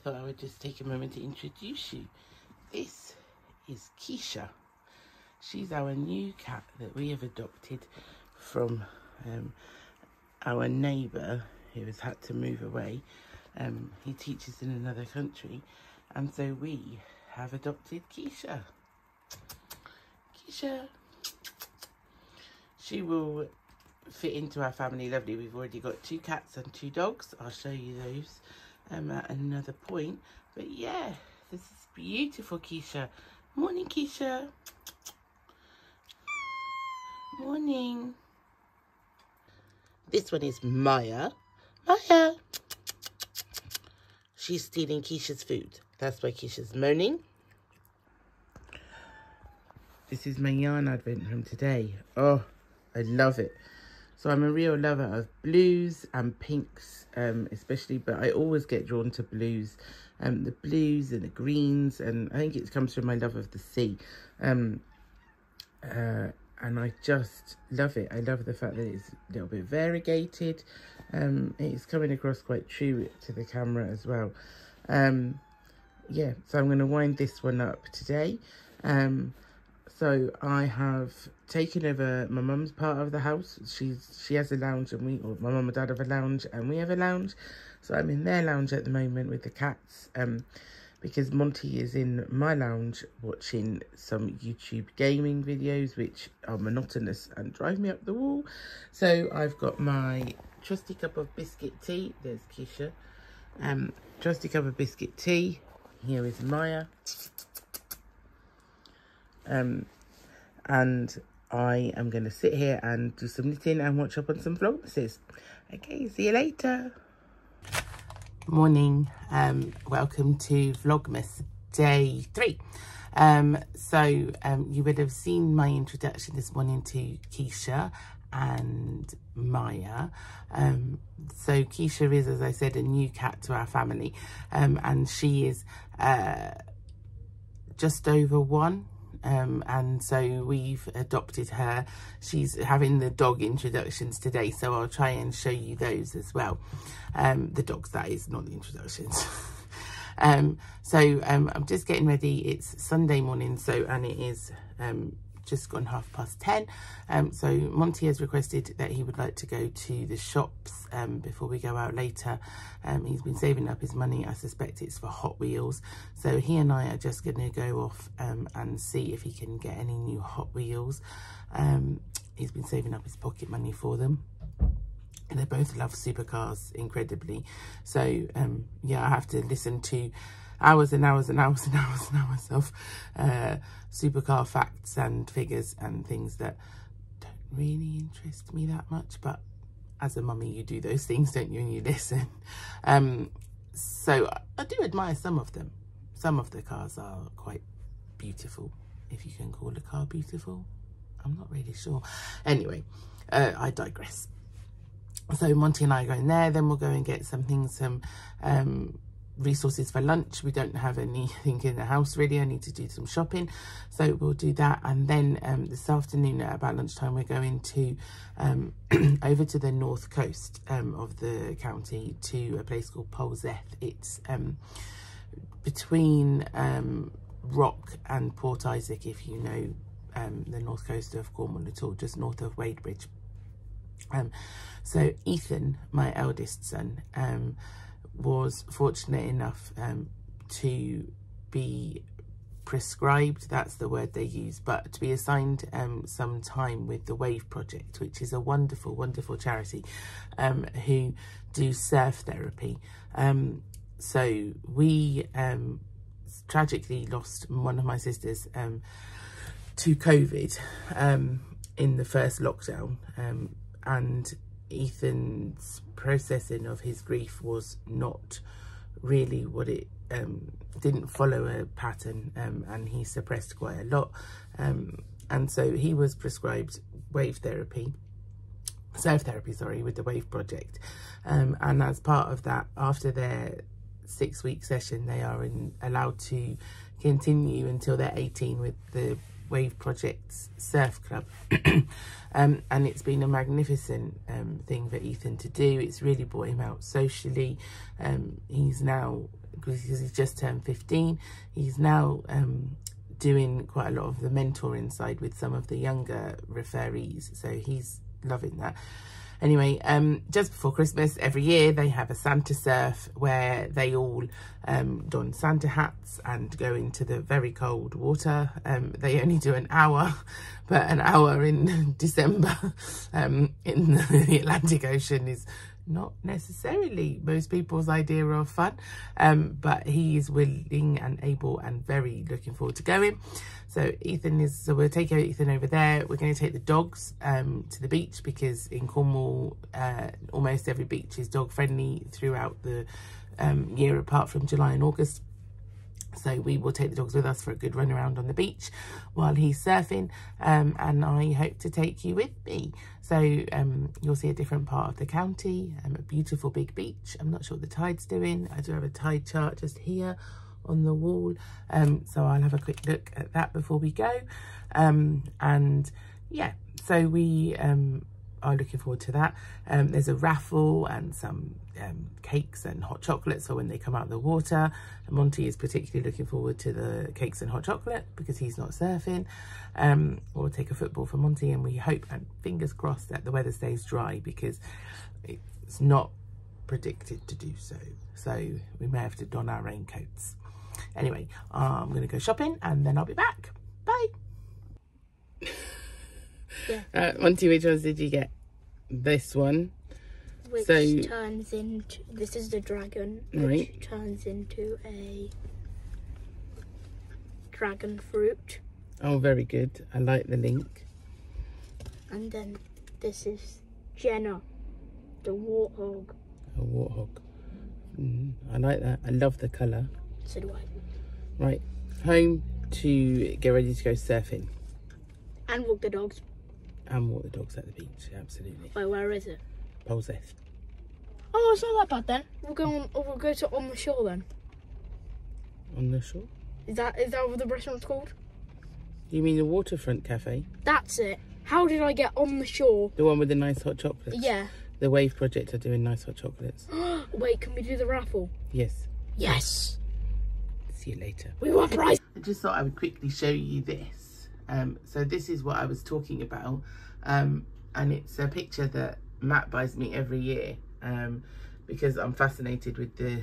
thought I would just take a moment to introduce you. This is Keisha. She's our new cat that we have adopted from our neighbour who has had to move away. He teaches in another country, and so we have adopted Keisha. Keisha. She will fit into our family lovely. We've already got 2 cats and 2 dogs. I'll show you those at another point. But yeah, this is beautiful, Keisha. Morning, Keisha. Morning. This one is Maya. Maya. She's stealing Keisha's food. That's why Keisha's moaning. This is my yarn advent from today. Oh, I love it. So I'm a real lover of blues and pinks, especially, but I always get drawn to blues. The blues and the greens, and I think it comes from my love of the sea. And I just love it. I love the fact that it's a little bit variegated. It's coming across quite true to the camera as well. Yeah, so I'm going to wind this one up today. So I have taken over my mum's part of the house. She has a lounge, and my mum and dad have a lounge, and we have a lounge. So I'm in their lounge at the moment with the cats, because Monty is in my lounge watching some YouTube gaming videos, which are monotonous and drive me up the wall. So I've got my trusty cup of biscuit tea. There's Keisha. Trusty cup of biscuit tea. Here is Maya. And I am going to sit here and do some knitting and watch up on some Vlogmases. Okay, see you later. Morning. Welcome to Vlogmas day 3. You would have seen my introduction this morning to Keisha and Maya. So Keisha is, as I said, a new cat to our family, and she is just over 1. And so we've adopted her. She's having the dog introductions today, so I'll try and show you those as well. The dogs, that is, not the introductions. I'm just getting ready. It's Sunday morning, and it is just gone 10:30. So Monty has requested that he would like to go to the shops before we go out later. He's been saving up his money. I suspect it's for Hot Wheels. So he and I are just going to go off and see if he can get any new Hot Wheels. He's been saving up his pocket money for them. They both love supercars incredibly. So yeah, I have to listen to hours and hours and hours and hours and hours of supercar facts and figures and things that don't really interest me that much, but as a mummy you do those things, don't you, and you listen. So I do admire some of them. Some of the cars are quite beautiful, if you can call a car beautiful. I'm not really sure. Anyway, I digress. So Monty and I are going there, then we'll go and get some resources for lunch. We don't have anything in the house really. I need to do some shopping, so we'll do that. And then this afternoon at about lunchtime, we're going to over to the north coast of the county to a place called Polzeth. It's between Rock and Port Isaac, if you know the north coast of Cornwall at all, just north of Wadebridge. So Ethan, my eldest son, was fortunate enough to be prescribed, that's the word they use, but to be assigned some time with the Wave Project, which is a wonderful, wonderful charity who do surf therapy. So we tragically lost one of my sisters to COVID in the first lockdown, and Ethan's processing of his grief was not really what it didn't follow a pattern, and he suppressed quite a lot, and so he was prescribed surf therapy, with the Wave Project, and as part of that, after their 6-week session, they are allowed to continue until they're 18 with the Wave Project's surf club. And it's been a magnificent thing for Ethan to do. It's really brought him out socially. He's now because he's just turned 15. He's now doing quite a lot of the mentoring side with some of the younger referees, so he's loving that. Anyway, just before Christmas, every year they have a Santa surf where they all don Santa hats and go into the very cold water. They only do an hour, but an hour in December in the Atlantic Ocean is not necessarily most people's idea of fun, but he is willing and able and very looking forward to going. So we'll take Ethan over there. We're going to take the dogs to the beach, because in Cornwall almost every beach is dog friendly throughout the year, apart from July and August. So we will take the dogs with us for a good run around on the beach while he's surfing, and I hope to take you with me. So you'll see a different part of the county, a beautiful big beach. I'm not sure what the tide's doing. I do have a tide chart just here on the wall, so I'll have a quick look at that before we go. And yeah, so we are looking forward to that. There's a raffle and some cakes and hot chocolate, so when they come out of the water, Monty is particularly looking forward to the cakes and hot chocolate because he's not surfing. We'll take a football for Monty, and we hope and fingers crossed that the weather stays dry, because it's not predicted to do so, so we may have to don our raincoats. Anyway, I'm going to go shopping and then I'll be back. Bye. Yeah. Monty, which ones did you get? This one. Which turns into, this is the dragon, which turns into a dragon fruit. Oh, very good. I like the link. And then this is Jenna, the warthog. A warthog. I like that. I love the colour. So do I. Right, home to get ready to go surfing. And walk the dogs. And walk the dogs at the beach, absolutely. Wait, where is it? Polseth. Oh, it's not that bad then. We'll go to on the shore then. On the shore? Is that what the restaurant's called? You mean the waterfront cafe? That's it. How did I get on the shore? The one with the nice hot chocolates? Yeah. The Wave Project are doing nice hot chocolates. Wait, can we do the raffle? Yes. Yes. See you later. We want prize. I just thought I would quickly show you this. So this is what I was talking about, and it's a picture that Matt buys me every year, because I'm fascinated with the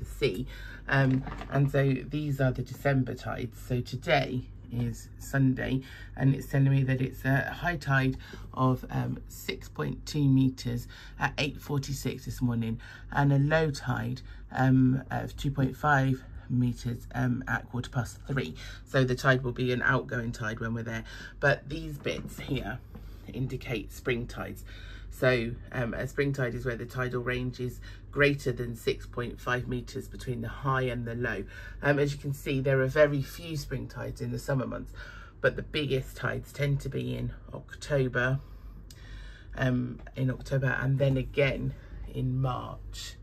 sea, and so these are the December tides. So today is Sunday, and it's telling me that it's a high tide of 6.2 meters at 8:46 this morning, and a low tide of 2.5 meters at 3:15. So the tide will be an outgoing tide when we're there, but these bits here indicate spring tides. So a spring tide is where the tidal range is greater than 6.5 meters between the high and the low. As you can see, there are very few spring tides in the summer months, but the biggest tides tend to be in October, and then again in March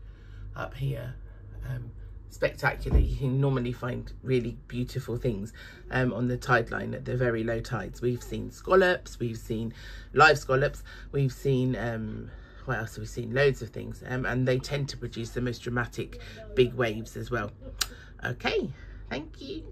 up here. Spectacular. You can normally find really beautiful things on the tide line at the very low tides. We've seen scallops, we've seen live scallops, we've seen what else have we seen? Loads of things, and they tend to produce the most dramatic big waves as well. Okay, thank you.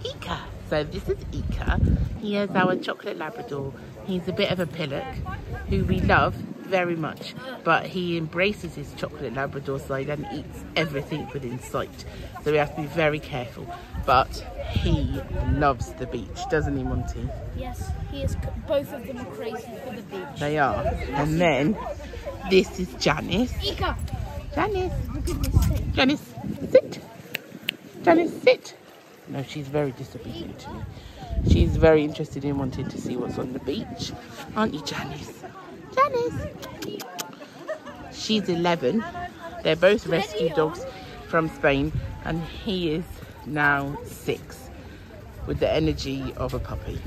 Ika. So this is Ika. He is our chocolate Labrador. He's a bit of a pillock who we love very much, but he embraces his chocolate Labrador side and eats everything within sight. So we have to be very careful. But he loves the beach, doesn't he, Monty? Yes, he is. Both of them are crazy for the beach. They are. And then this is Janice. Ika. Janice. Janice, sit. Janice, sit. No, she's very disobedient to me. She's very interested in wanting to see what's on the beach. Aren't you, Janice? Janice! She's 11. They're both rescue dogs from Spain, and he is now 6 with the energy of a puppy.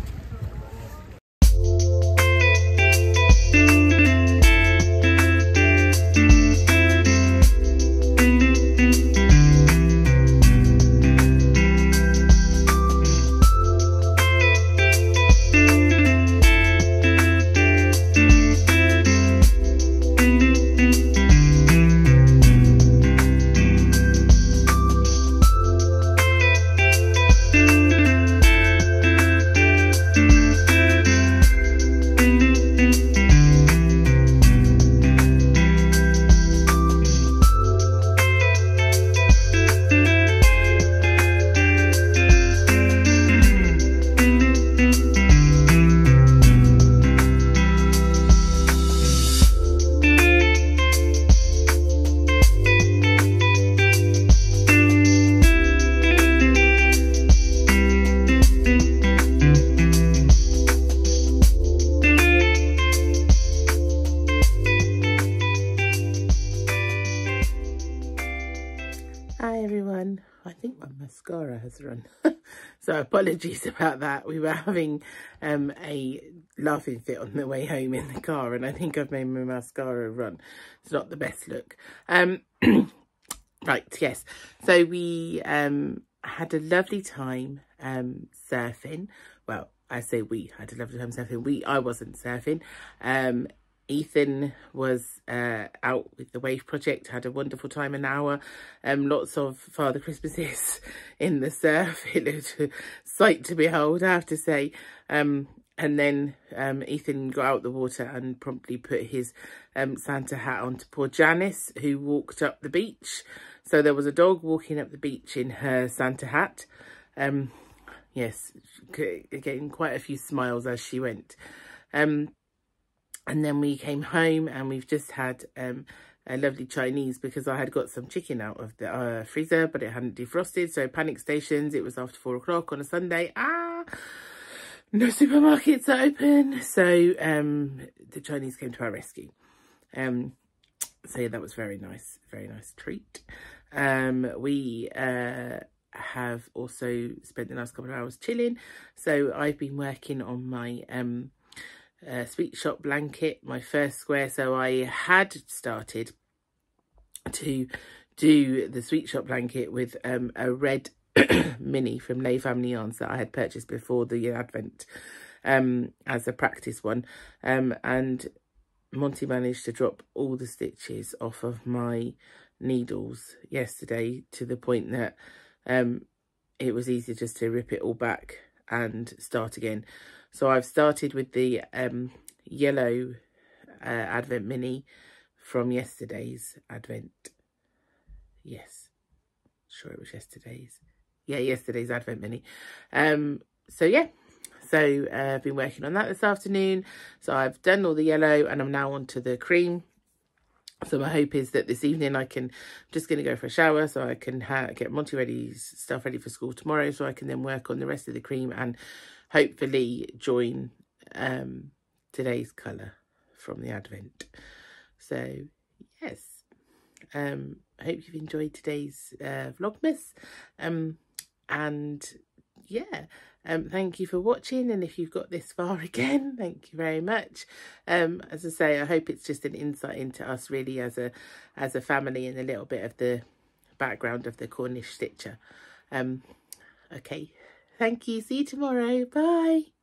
mascara has run. So apologies about that. We were having a laughing fit on the way home in the car, and I think I've made my mascara run. It's not the best look. Right, yes. So we had a lovely time surfing. Well, I say we had a lovely time surfing. I wasn't surfing. Ethan was out with the Wave Project, had a wonderful time, an hour. Lots of Father Christmases in the surf. It looked a sight to behold, I have to say. And then Ethan got out the water and promptly put his Santa hat on to poor Janice, who walked up the beach. So there was a dog walking up the beach in her Santa hat. Yes, getting quite a few smiles as she went. And then we came home and we've just had a lovely Chinese, because I had got some chicken out of the freezer, but it hadn't defrosted. So panic stations, it was after 4 o'clock on a Sunday. No supermarkets are open. So the Chinese came to our rescue. So yeah, that was very nice treat. We have also spent the last couple of hours chilling. So I've been working on my Sweet Shop blanket, my first square. So I had started to do the Sweet Shop blanket with a red mini from Lay Family Yarns that I had purchased before the Advent as a practice one, and Monty managed to drop all the stitches off of my needles yesterday, to the point that it was easier just to rip it all back and start again. So I've started with the yellow Advent mini from yesterday's Advent. Yes, sure it was yesterday's. Yeah, yesterday's Advent mini. So yeah, so I've been working on that this afternoon. So I've done all the yellow and I'm now on to the cream. So my hope is that this evening I'm just going to go for a shower so I can get Monty stuff ready for school tomorrow, so I can then work on the rest of the cream and hopefully join today's colour from the Advent. So yes, I hope you've enjoyed today's Vlogmas, and yeah, thank you for watching, and if you've got this far again, thank you very much. As I say, I hope it's just an insight into us really as a family, and a little bit of the background of the Cornish stitcher. Okay, thank you, see you tomorrow, bye.